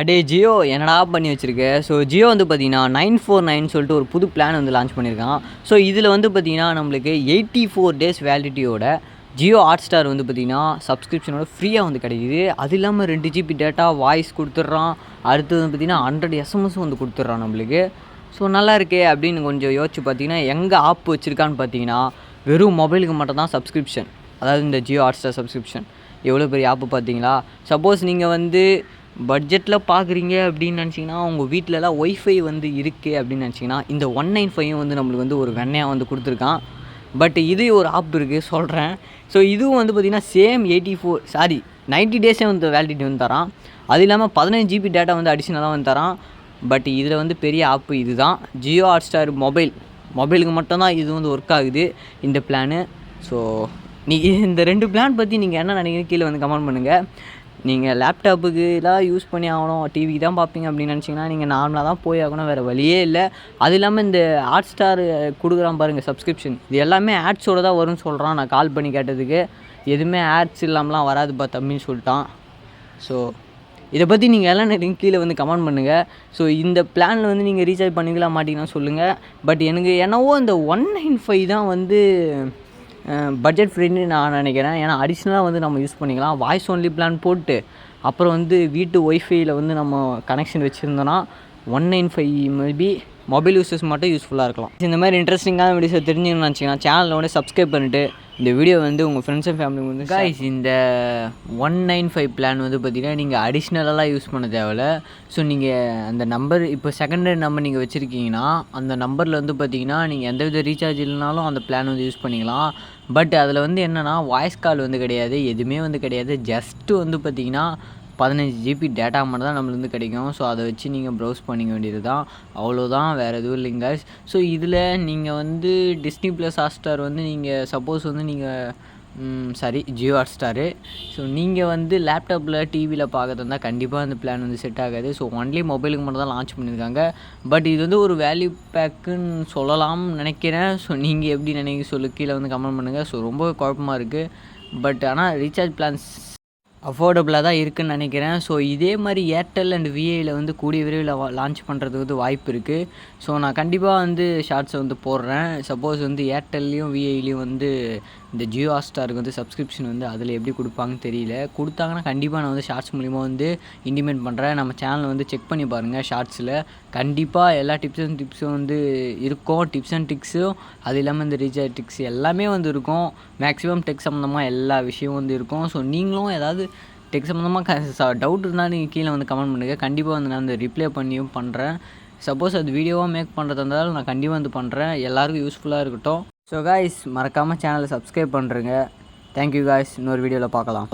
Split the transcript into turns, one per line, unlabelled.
அடே ஜியோ என்னடா பண்ணி வச்சுருக்க. ஸோ ஜியோ வந்து பார்த்தீங்கன்னா 949 சொல்லிட்டு ஒரு புது பிளான் வந்து லான்ச் பண்ணியிருக்கான். ஸோ இதில் வந்து பார்த்தீங்கன்னா நம்மளுக்கு 84 டேஸ் வேலிடிட்டியோட ஜியோ ஹாட்ஸ்டார் வந்து பார்த்திங்கன்னா சப்ஸ்கிரிப்ஷனோட ஃப்ரீயாக வந்து கிடைக்கிது. அது இல்லாமல் 2 GB டேட்டா வாய்ஸ் கொடுத்துட்றான். அடுத்து வந்து பார்த்திங்கன்னா 100 SMS வந்து கொடுத்துட்றான் நம்மளுக்கு. ஸோ நல்லா இருக்கே அப்படின்னு கொஞ்சம் யோசிச்சு பார்த்தீங்கன்னா எங்கே ஆப் வச்சுருக்கான்னு பார்த்தீங்கன்னா வெறும் மொபைலுக்கு மட்டும் தான் சப்ஸ்கிரிப்ஷன். அதாவது இந்த ஜியோ ஹாட்ஸ்டார் சப்ஸ்கிரிப்ஷன் எவ்வளோ பெரிய ஆப்பு பார்த்தீங்களா. சப்போஸ் நீங்கள் வந்து பட்ஜெட்டில் பார்க்குறீங்க அப்படின்னு நினச்சிங்கன்னா உங்கள் வீட்டிலலாம் ஒய்ஃபை வந்து இருக்குது அப்படின்னு நினச்சிங்கன்னா இந்த 195 வந்து நம்மளுக்கு வந்து ஒரு வெண்ணையாக வந்து கொடுத்துருக்கான். பட் இது ஒரு ஆப் இருக்குது சொல்கிறேன். ஸோ இதுவும் வந்து பார்த்திங்கன்னா சேம் 90 டேஸே வந்து வேலிடிட்டி வந்து தரான். அது இல்லாமல் 15 GB டேட்டா வந்து அடிஷ்னலாக வந்து தரான். பட் இதில் வந்து பெரிய ஆப்பு இது தான் ஜியோ ஹாட்ஸ்டார் மொபைலுக்கு மட்டும்தான் இது வந்து ஒர்க் ஆகுது இந்த பிளானு. ஸோ இந்த 2 பிளான் பற்றி நீங்கள் என்ன நினைக்கிறீங்க கீழே வந்து கமெண்ட் பண்ணுங்கள். நீங்கள் லேப்டாப்புக்கு எல்லாம் யூஸ் பண்ணி ஆகணும், டிவிக்கு தான் பார்ப்பீங்க அப்படின்னு நினச்சிங்கன்னா நீங்கள் நார்மலாக தான் போய் ஆகணும், வேறு வழியே இல்லை. அது இல்லாமல் இந்த ஹாட்ஸ்டார் கொடுக்குறான் பாருங்கள் சப்ஸ்கிரிப்ஷன், இது எல்லாமே ஆட்ஸோடு தான் வரும்னு சொல்கிறான். நான் கால் பண்ணி கேட்டதுக்கு எதுவுமே ஆட்ஸ் இல்லாமலாம் வராதுப்பா தம்பின்னு சொல்லிட்டான். ஸோ இதை பற்றி நீங்கள் எல்லாம் நினைக்கிறீங்க கீழே வந்து கமெண்ட் பண்ணுங்கள். ஸோ இந்த பிளானில் வந்து நீங்கள் ரீசார்ஜ் பண்ணிக்கல மாட்டிங்கன்னா சொல்லுங்கள். பட் எனக்கு என்னவோ இந்த 195 தான் வந்து பட்ஜெட் ஃப்ரெண்ட்லி நான் நினைக்கிறேன். ஏன்னா அடிஷ்னலாக வந்து நம்ம யூஸ் பண்ணிக்கலாம். வாய்ஸ் ஒன்லி பிளான் போட்டு அப்புறம் வந்து வீட்டு ஒய்ஃபையில் வந்து நம்ம கனெக்ஷன் வச்சுருந்தோன்னா 195 மேபி மொபைல் யூஸர்ஸ் மட்டும் யூஸ்ஃபுல்லாக இருக்கலாம். இந்த மாதிரி இன்ட்ரெஸ்டிங்கான வீடியோஸை தெரிஞ்சுக்கணும்னு நினச்சிங்கன்னா சேனலில் வந்து சப்ஸ்கிரைப் பண்ணிவிட்டு இந்த வீடியோ வந்து உங்கள் ஃப்ரெண்ட்ஸ் அண்ட் ஃபேமிலி வந்து காய்ஸ் இந்த 195 பிளான் வந்து பார்த்திங்கன்னா நீங்கள் அடிஷ்னலாக யூஸ் பண்ண தேவையில்ல. ஸோ நீங்கள் அந்த நம்பர் இப்போ செகண்டரி நம்பர் நீங்கள் வச்சுருக்கீங்கன்னா அந்த நம்பரில் வந்து பார்த்திங்கன்னா நீங்கள் எந்தவித ரீசார்ஜ் இல்லைனாலும் அந்த பிளான் வந்து யூஸ் பண்ணிக்கலாம். பட் அதில் வந்து என்னென்னா வாய்ஸ் கால் வந்து கிடையாது, எதுவுமே வந்து கிடையாது. ஜஸ்ட்டு வந்து பார்த்திங்கன்னா 15 GB டேட்டா மட்டும் தான் நம்மளுக்கு வந்து கிடைக்கும். ஸோ அதை வச்சு நீங்கள் ப்ரௌஸ் பண்ணிக்க வேண்டியது தான், அவ்வளோதான், வேறு எதுவும் இல்லைங்க. ஸோ இதில் நீங்கள் வந்து டிஸ்னி ப்ளஸ் ஹாட்ஸ்டார் வந்து நீங்கள் சப்போஸ் வந்து நீங்கள் ஜியோ ஹாட்ஸ்டாரு ஸோ நீங்கள் வந்து லேப்டாப்பில் டிவியில் பார்க்கறது இருந்தால் கண்டிப்பாக அந்த பிளான் வந்து செட் ஆகாது. ஸோ ஒன்லி மொபைலுக்கு மட்டும் தான் லான்ச் பண்ணியிருக்காங்க. பட் இது வந்து ஒரு வேல்யூ பேக்குன்னு சொல்லலாம்னு நினைக்கிறேன். ஸோ நீங்கள் எப்படி நினைக்க சொல்லு கீழே வந்து கமெண்ட் பண்ணுங்கள். ஸோ ரொம்ப குழப்பமாக இருக்குது. பட் ஆனால் ரீசார்ஜ் பிளான்ஸ் அஃபோர்டபுளாக தான் இருக்குதுன்னு நினைக்கிறேன். ஸோ இதே மாதிரி ஏர்டெல் அண்ட் விஐயில் வந்து கூடிய விரைவில் லான்ச் பண்ணுறதுக்கு வந்து வாய்ப்பு இருக்குது. ஸோ நான் கண்டிப்பாக வந்து ஷார்ட்ஸை வந்து போடுறேன். சப்போஸ் வந்து ஏர்டெல்லையும் விஐலையும் வந்து இந்த ஜியோ ஹாட்ஸ்டாருக்கு வந்து சப்ஸ்கிரிப்ஷன் வந்து அதில் எப்படி கொடுப்பாங்கன்னு தெரியல. கொடுத்தாங்கன்னா கண்டிப்பாக நான் வந்து ஷார்ட்ஸ் மூலிமா வந்து இன்டிமேட் பண்ணுறேன். நம்ம சேனலை வந்து செக் பண்ணி பாருங்கள். ஷார்ட்ஸில் கண்டிப்பாக எல்லா டிப்ஸும் வந்து இருக்கும். டிப்ஸ் அண்ட் டிக்ஸும் அது இல்லாமல் இந்த ரீசார்ஜ் டிக்ஸ் எல்லாமே வந்து இருக்கும். மேக்ஸிமம் டெக் சம்மந்தமாக எல்லா விஷயமும் வந்து இருக்கும். ஸோ நீங்களும் ஏதாவது டெக் சம்மந்தமாக டவுட் இருந்தால் நீங்கள் கீழே வந்து கமெண்ட் பண்ணுங்கள். கண்டிப்பாக வந்து நான் வந்து ரிப்ளை பண்ணியும் பண்ணுறேன். சப்போஸ் அது வீடியோவாக மேக் பண்ணுறதா இருந்தாலும் நான் கண்டிப்பாக வந்து பண்ணுறேன். எல்லாருக்கும் யூஸ்ஃபுல்லாக இருக்கட்டும். ஸோ காய்ஸ் மறக்காமல் சேனலை சப்ஸ்கிரைப் பண்ணுறேங்க. Thank you guys. இன்னொரு வீடியோவில் பார்க்கலாம்.